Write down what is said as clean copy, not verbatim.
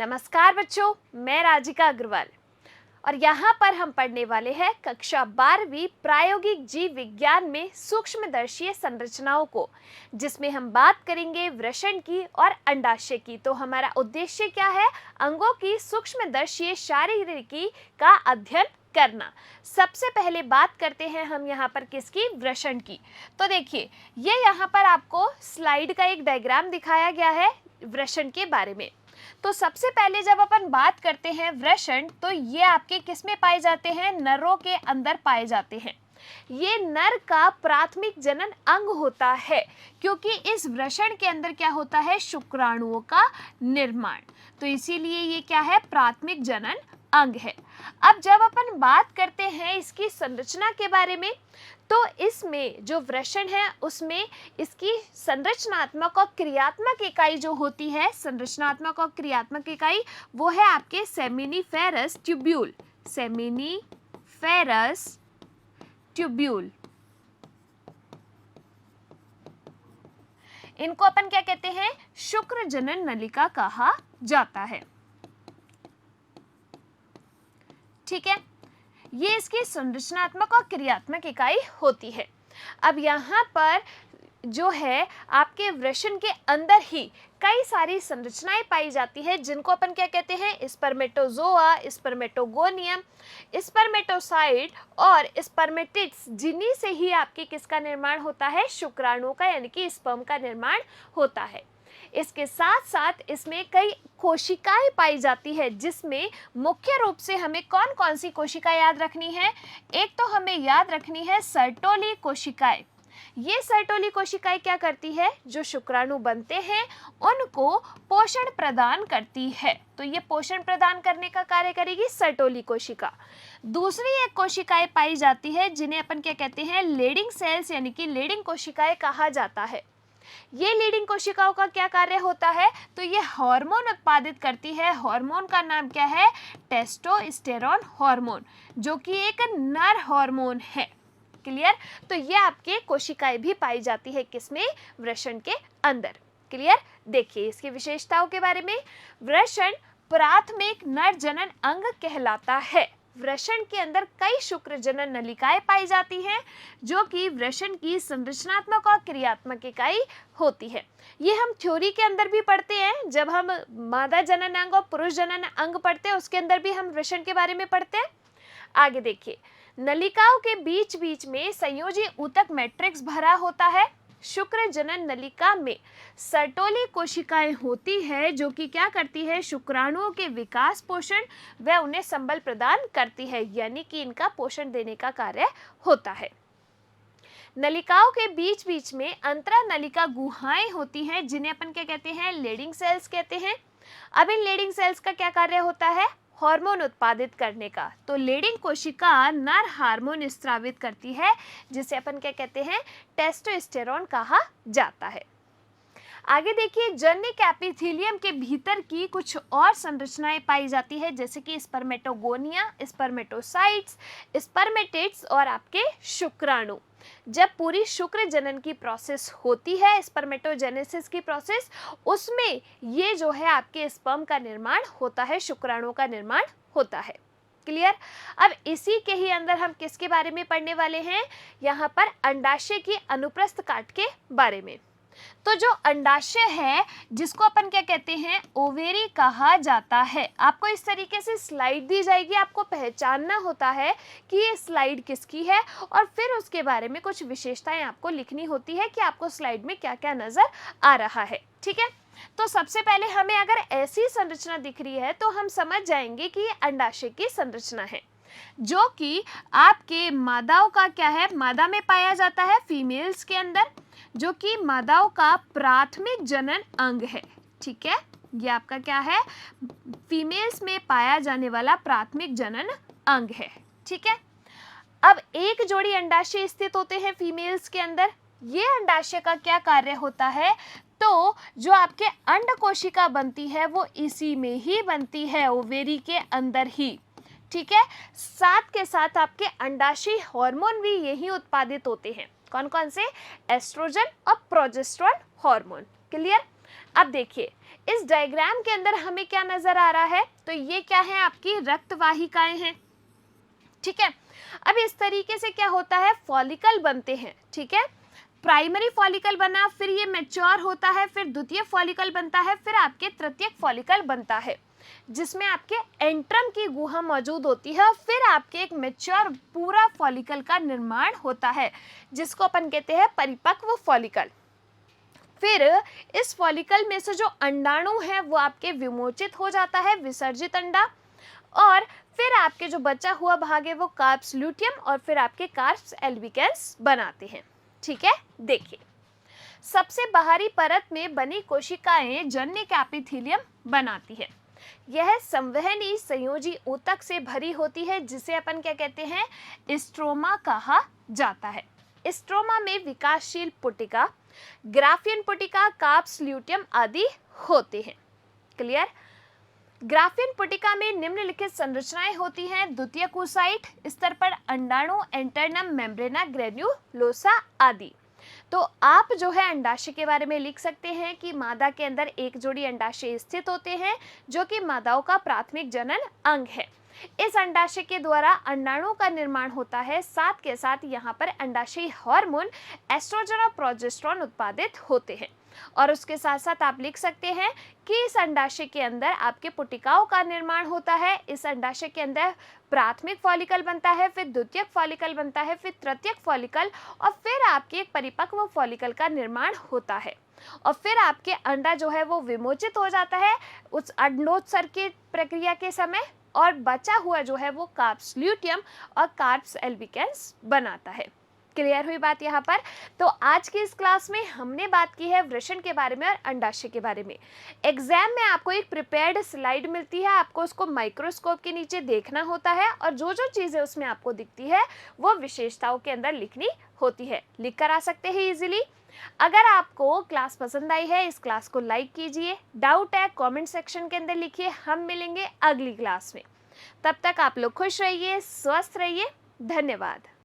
नमस्कार बच्चों, मैं राजिका अग्रवाल और यहाँ पर हम पढ़ने वाले हैं कक्षा 12वीं प्रायोगिक जीव विज्ञान में सूक्ष्मदर्शीय संरचनाओं को, जिसमें हम बात करेंगे वृषण की और अंडाशय की। तो हमारा उद्देश्य क्या है? अंगों की सूक्ष्मदर्शीय शारीरिकी का अध्ययन करना। सबसे पहले बात करते हैं हम यहाँ पर किसकी? वृषण की। तो देखिए, ये यहाँ पर आपको स्लाइड का एक डायग्राम दिखाया गया है वृषण के बारे में। तो सबसे पहले जब अपन बात करते हैं वृषण, तो ये आपके किस में पाए जाते हैं? नरों के अंदर पाए जाते हैं। ये नर का प्राथमिक जनन अंग होता है, क्योंकि इस वृषण के अंदर क्या होता है? शुक्राणुओं का निर्माण। तो इसीलिए ये क्या है? प्राथमिक जनन अंग है। अब जब अपन बात करते हैं इसकी संरचना के बारे में, तो इसमें जो वृषण है उसमें इसकी संरचनात्मक और क्रियात्मक इकाई जो होती है, संरचनात्मक और क्रियात्मक इकाई, वो है आपके सेमिनिफेरस ट्यूब्यूल। सेमिनिफेरस ट्यूब्यूल, इनको अपन क्या कहते हैं? शुक्र जनन नलिका कहा जाता है। ठीक है, ये इसकी संरचनात्मक और क्रियात्मक इकाई होती है। अब यहाँ पर जो है आपके वृषण के अंदर ही कई सारी संरचनाएं पाई जाती है, जिनको अपन क्या कहते हैं? स्पर्मेटोजोआ, स्पर्मेटोगोनियम, स्पर्मेटोसाइट और स्पर्मेटिड्स, जिन्हीं से ही आपके किसका निर्माण होता है? शुक्राणुओं का, यानी कि स्पर्म का निर्माण होता है। इसके साथ साथ इसमें कई कोशिकाएं पाई जाती है, जिसमें मुख्य रूप से हमें कौन कौन सी कोशिका याद रखनी है? एक तो हमें याद रखनी है सर्टोली कोशिकाएं। ये सर्टोली कोशिकाएं क्या करती है? जो शुक्राणु बनते हैं उनको पोषण प्रदान करती है। तो ये पोषण प्रदान करने का कार्य करेगी सर्टोली कोशिका। दूसरी एक कोशिकाएं पाई जाती है जिन्हें अपन क्या कहते हैं? लीडिंग सेल्स, यानी कि लीडिंग कोशिकाएं कहा जाता है। ये लीडिंग कोशिकाओं का क्या कार्य होता है? तो ये हार्मोन उत्पादित करती है। हार्मोन का नाम क्या है? टेस्टोस्टेरोन हार्मोन, जो कि एक नर हार्मोन है। क्लियर? तो ये आपके कोशिकाएं भी पाई जाती है किसमें? वृषण के अंदर। क्लियर? देखिए इसकी विशेषताओं के बारे में। वृषण प्राथमिक नर जनन अंग कहलाता है। वृषण के अंदर कई शुक्र जनन नलिकाएं पाई जाती हैं, जो कि वृषण की संरचनात्मक और क्रियात्मक इकाई होती है। ये हम थ्योरी के अंदर भी पढ़ते हैं। जब हम मादा जनन अंग और पुरुष जनन अंग पढ़ते हैं, उसके अंदर भी हम वृषण के बारे में पढ़ते हैं। आगे देखिए, नलिकाओं के बीच बीच में संयोजी ऊतक मैट्रिक्स भरा होता है। शुक्र जनन नलिका में सर्टोली कोशिकाएं होती है, जो कि क्या करती है? शुक्राणुओं के विकास, पोषण व उन्हें संबल प्रदान करती है, यानी कि इनका पोषण देने का कार्य होता है। नलिकाओं के बीच बीच में अंतरा नलिका गुहाएं होती हैं, जिन्हें अपन क्या कहते हैं? लीडिंग सेल्स कहते हैं। अब इन लीडिंग सेल्स का क्या कार्य होता है? हार्मोन उत्पादित करने का। तो लीडिंग कोशिका नर हार्मोन स्रावित करती है, जिसे अपन क्या कहते हैं? टेस्टोस्टेरोन कहा जाता है। आगे देखिए, जनिक एपिथेलियम के भीतर की कुछ और संरचनाएं पाई जाती है, जैसे कि स्पर्मेटोगोनिया, स्पर्मेटोसाइट्स, स्पर्मेटिड्स और आपके शुक्राणु। जब पूरी शुक्र जनन की प्रोसेस होती है, स्पर्मेटोजेनेसिस की प्रोसेस, उसमें ये जो है आपके स्पर्म का निर्माण होता है, शुक्राणुओं का निर्माण होता है। क्लियर? अब इसी के ही अंदर हम किसके बारे में पढ़ने वाले हैं? यहाँ पर अंडाशय की अनुप्रस्थ काट के बारे में। तो जो अंडाशय है, जिसको अपन क्या कहते हैं? ओवेरी कहा जाता है। आपको इस तरीके से स्लाइड दी जाएगी, आपको पहचानना होता है कि ये स्लाइड किसकी है, और फिर उसके बारे में कुछ विशेषताएं आपको लिखनी होती है कि आपको स्लाइड में क्या क्या नजर आ रहा है। ठीक है, तो सबसे पहले हमें अगर ऐसी संरचना दिख रही है तो हम समझ जाएंगे कि ये अंडाशय की संरचना है, जो कि आपके मादाओं का क्या है? मादा में पाया जाता है, फीमेल्स के अंदर, जो कि मादाओं का प्राथमिक जनन अंग है। ठीक है, ये आपका क्या है? फीमेल्स में पाया जाने वाला प्राथमिक जनन अंग है। ठीक है, अब एक जोड़ी अंडाशय स्थित होते हैं फीमेल्स के अंदर। ये अंडाशय का क्या कार्य होता है? तो जो आपके अंड कोशिका बनती है वो इसी में ही बनती है, ओवेरी के अंदर ही। ठीक है, साथ के साथ आपके अंडाशय हार्मोन भी यही उत्पादित होते हैं। कौन कौन से? एस्ट्रोजन और प्रोजेस्टेरोन हार्मोन। क्लियर? अब देखिए, इस डायग्राम के अंदर हमें क्या नजर आ रहा है, तो ये क्या है, आपकी रक्त वाहिकाएं हैं, ठीक है। अब इस तरीके से क्या होता है, फॉलिकल बनते हैं, ठीक है। प्राइमरी फॉलिकल बना, फिर ये मैच्योर होता है, फिर द्वितीय फॉलिकल बनता है, फिर आपके तृतीयक फॉलिकल बनता है, जिसमें आपके एंट्रम की गुहा मौजूद होती है, और फिर आपके एक मैच्योर पूरा फॉलिकल का निर्माण होता है, जिसको अपन कहते हैं परिपक्व फॉलिकल। फिर इस फॉलिकल में से जो अंडाणु है वो आपके विमोचित हो जाता है, विसर्जित अंडा, और फिर आपके जो बचा हुआ भाग है वो कार्प्स ल्यूटियम और फिर आपके कार्प्स एल्बिकेंस बनाते हैं, ठीक है। देखिए, सबसे बाहरी परत में बनी कोशिकाएं जन्य एपिथेलियम बनाती है। यह संवहनी संयोजी ऊतक से भरी होती है, जिसे अपन क्या कहते हैं, स्ट्रोमा कहा जाता है। स्ट्रोमा में विकासशील पुटिका, ग्राफियन पुटिका, कार्प्स ल्यूटियम आदि होते हैं। क्लियर। ग्राफियन पुटिका में निम्नलिखित संरचनाएं होती हैं, द्वितीयक oocyte, स्तर पर अंडाणु, एंटरनम, मेम्ब्रेना, ग्रेन्युलोसा आदि। तो आप जो है अंडाशय के बारे में लिख सकते हैं कि मादा के अंदर एक जोड़ी अंडाशय स्थित होते हैं, जो कि मादाओं का प्राथमिक जनन अंग है। इस अंडाशय के द्वारा अंडाणु का निर्माण होता है, साथ के साथ यहाँ पर अंडाशयी हार्मोन एस्ट्रोजन और प्रोजेस्टेरोन उत्पादित होते हैं। और उसके साथ साथ आप लिख सकते हैं कि इस अंडाशय के अंदर आपके पुटिकाओं का निर्माण होता है। इस अंडाशय के अंदर प्राथमिक फॉलिकल बनता है, फिर द्वितीयक फॉलिकल बनता है, फिर तृतीयक फॉलिकल, और फिर आपके एक परिपक्व फॉलिकल का निर्माण होता है। और फिर आपके अंडा जो है वो विमोचित हो जाता है उस अंडोत्सर्ग की प्रक्रिया के समय, और बचा हुआ जो है वो कार्प्स ल्यूटियम और कार्प्स एल्बिकेंस बनाता है। क्लियर हुई बात यहाँ पर। तो आज की इस क्लास में हमने बात की है वृषण के बारे में और अंडाशय के बारे में। एग्जाम में आपको एक प्रिपेयर्ड स्लाइड मिलती है, आपको उसको माइक्रोस्कोप के नीचे देखना होता है, और जो जो चीज़ें उसमें आपको दिखती है वो विशेषताओं के अंदर लिखनी होती है। लिख कर आ सकते हैं इजीली। अगर आपको क्लास पसंद आई है, इस क्लास को लाइक कीजिए, डाउट है कमेंट सेक्शन के अंदर लिखिए। हम मिलेंगे अगली क्लास में। तब तक आप लोग खुश रहिए, स्वस्थ रहिए। धन्यवाद।